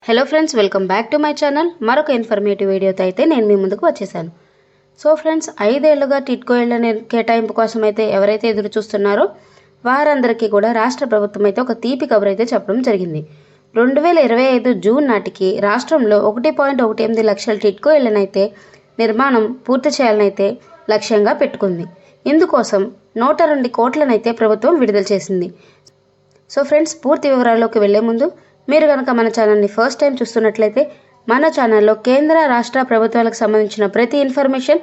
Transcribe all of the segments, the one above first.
Hello friends, welcome back to my channel. మరొక informative వీడియోతో అయితే నేను మీ ముందుకు వచ్చేసాను. సో ఫ్రెండ్స్, 5 ఏళ్లుగా టిడ్కో ఇళ్ల కేటాయింపు కోసం అయితే ఎవరైతే ఎదురు చూస్తున్నారో వారందరికీ కూడా రాష్ట్ర ప్రభుత్వం అయితే ఒక తీపి కబురు అయితే చెప్పడం జరిగింది. 2025 జూన్ నాటికి రాష్ట్రంలో 1.18 లక్షల టిడ్కో ఇళ్లనైతే నిర్మాణం పూర్తి చేయాలనైతే లక్ష్యంగా పెట్టుకుంది. ఇందుకోసం 102 కోట్లనైతే ప్రభుత్వం విడుదల చేసింది. సో ఫ్రెండ్స్, పూర్తి వివరాల్లోకి వెళ్లే ముందు మీరు కనుక మన ఛానల్ని ఫస్ట్ టైం చూస్తున్నట్లయితే మన ఛానల్లో కేంద్ర రాష్ట్ర ప్రభుత్వాలకు సంబంధించిన ప్రతి ఇన్ఫర్మేషన్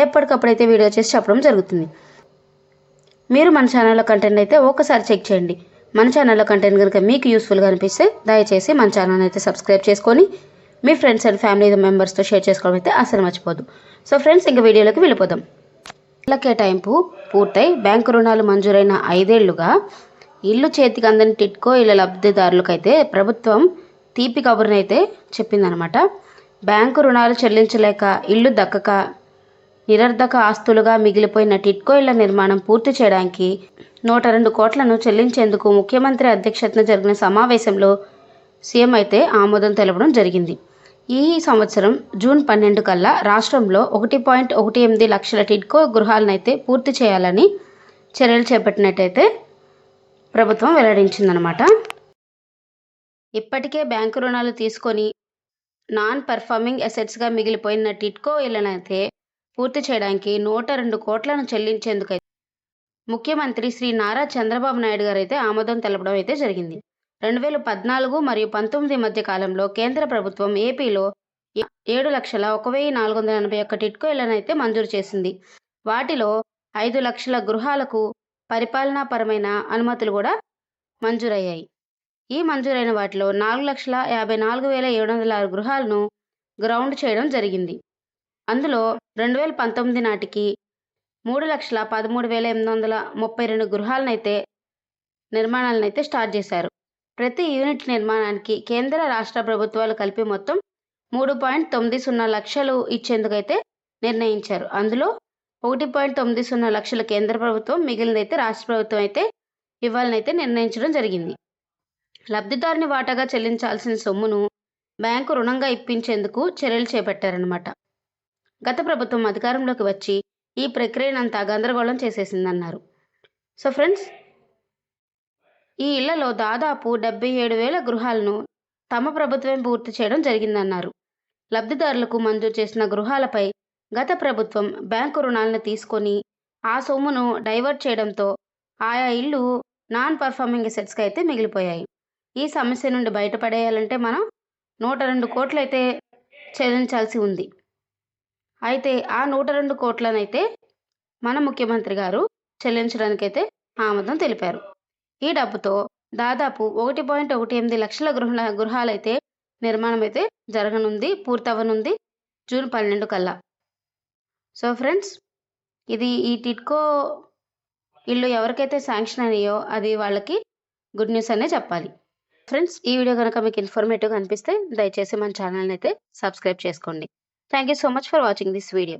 ఎప్పటికప్పుడైతే వీడియో చేసి చెప్పడం జరుగుతుంది. మీరు మన ఛానల్లో కంటెంట్ అయితే ఒకసారి చెక్ చేయండి. మన ఛానల్లో కంటెంట్ కనుక మీకు యూస్ఫుల్గా అనిపిస్తే దయచేసి మన ఛానల్ అయితే సబ్స్క్రైబ్ చేసుకొని మీ ఫ్రెండ్స్ అండ్ ఫ్యామిలీ మెంబర్స్తో షేర్ చేసుకోవడం అయితే అసలు మర్చిపోదు. సో ఫ్రెండ్స్, ఇంకా వీడియోలోకి వెళ్ళిపోదాం. ఇళ్ల కేటాయింపు పూర్తయి బ్యాంకు రుణాలు మంజూరైన 5 ఏళ్లుగా ఇల్లు చేతికి అందని టిడ్కో ఇళ్ల లబ్ధిదారులకైతే ప్రభుత్వం తీపి కబురునైతే చెప్పిందనమాట. బ్యాంకు రుణాలు చెల్లించలేక ఇల్లు దక్కక నిరర్ధక ఆస్తులుగా మిగిలిపోయిన టిడ్కో ఇళ్ల నిర్మాణం పూర్తి చేయడానికి 102 కోట్లను చెల్లించేందుకు ముఖ్యమంత్రి అధ్యక్షతన జరిగిన సమావేశంలో సీఎం అయితే ఆమోదం తెలపడం జరిగింది. ఈ సంవత్సరం జూన్ 12 కల్లా రాష్ట్రంలో 1.18 లక్షల టిడ్కో గృహాలనైతే పూర్తి చేయాలని చర్యలు చేపట్టినట్టయితే ప్రభుత్వం వెల్లడించిందనమాట. ఇప్పటికే బ్యాంకు రుణాలు తీసుకొని నాన్ పర్ఫార్మింగ్ అసెట్స్గా మిగిలిపోయిన టిడ్కో ఇళ్లనైతే పూర్తి చేయడానికి 102 కోట్లను చెల్లించేందుకైతే ముఖ్యమంత్రి శ్రీ నారా చంద్రబాబు నాయుడు గారు అయితే ఆమోదం తెలపడం అయితే జరిగింది. 2014 మరియు 19 మధ్య కాలంలో కేంద్ర ప్రభుత్వం ఏపీలో 7,01,481 టిడ్కో ఇళ్లనైతే మంజూరు చేసింది. వాటిలో 5 లక్షల గృహాలకు పరిపాలనాపరమైన అనుమతులు కూడా మంజూరయ్యాయి. ఈ మంజూరైన వాటిలో 4,54,706 గృహాలను గ్రౌండ్ చేయడం జరిగింది. అందులో 2019 నాటికి 3,13,832 గృహాలనైతే నిర్మాణాలనైతే స్టార్ట్ చేశారు. ప్రతి యూనిట్ నిర్మాణానికి కేంద్ర రాష్ట్ర ప్రభుత్వాలు కలిపి మొత్తం 3.90 లక్షలు ఇచ్చేందుకైతే నిర్ణయించారు. అందులో 1.90 లక్షల కేంద్ర ప్రభుత్వం, మిగిలినైతే రాష్ట్ర ప్రభుత్వం అయితే ఇవ్వాలనైతే నిర్ణయించడం జరిగింది. లబ్ధిదారుని వాటాగా చెల్లించాల్సిన సొమ్మును బ్యాంకు రుణంగా ఇప్పించేందుకు చర్యలు చేపట్టారన్నమాట. గత ప్రభుత్వం అధికారంలోకి వచ్చి ఈ ప్రక్రియనంతా గందరగోళం చేసేసిందన్నారు. సో ఫ్రెండ్స్, ఈ ఇళ్లలో దాదాపు 77,000 గృహాలను తమ ప్రభుత్వం పూర్తి చేయడం జరిగిందన్నారు. లబ్ధిదారులకు మంజూరు చేసిన గృహాలపై గత ప్రభుత్వం బ్యాంకు రుణాలను తీసుకొని ఆ సొమ్మును డైవర్ట్ చేయడంతో ఆయా ఇళ్ళు నాన్ పర్ఫార్మింగ్ అసెట్స్గా అయితే మిగిలిపోయాయి. ఈ సమస్య నుండి బయటపడేయాలంటే మనం 102 కోట్లు అయితే చెల్లించాల్సి ఉంది. అయితే ఆ 102 కోట్లనైతే మన ముఖ్యమంత్రి గారు చెల్లించడానికైతే ఆమోదం తెలిపారు. ఈ డబ్బుతో దాదాపు 1.18 లక్షల గృహాలైతే నిర్మాణం అయితే జరగనుంది, పూర్తవనుంది జూన్ 12 కల్లా. సో ఫ్రెండ్స్, ఇది ఈ టిడ్కో ఇల్లు ఎవరికైతే శాంక్షన్ అయ్యాయో అది వాళ్ళకి గుడ్ న్యూస్ అనే చెప్పాలి. ఫ్రెండ్స్, ఈ వీడియో కనుక మీకు ఇన్ఫర్మేటివ్గా అనిపిస్తే దయచేసి మన ఛానల్ని అయితే సబ్స్క్రైబ్ చేసుకోండి. Thank you so much for watching this video.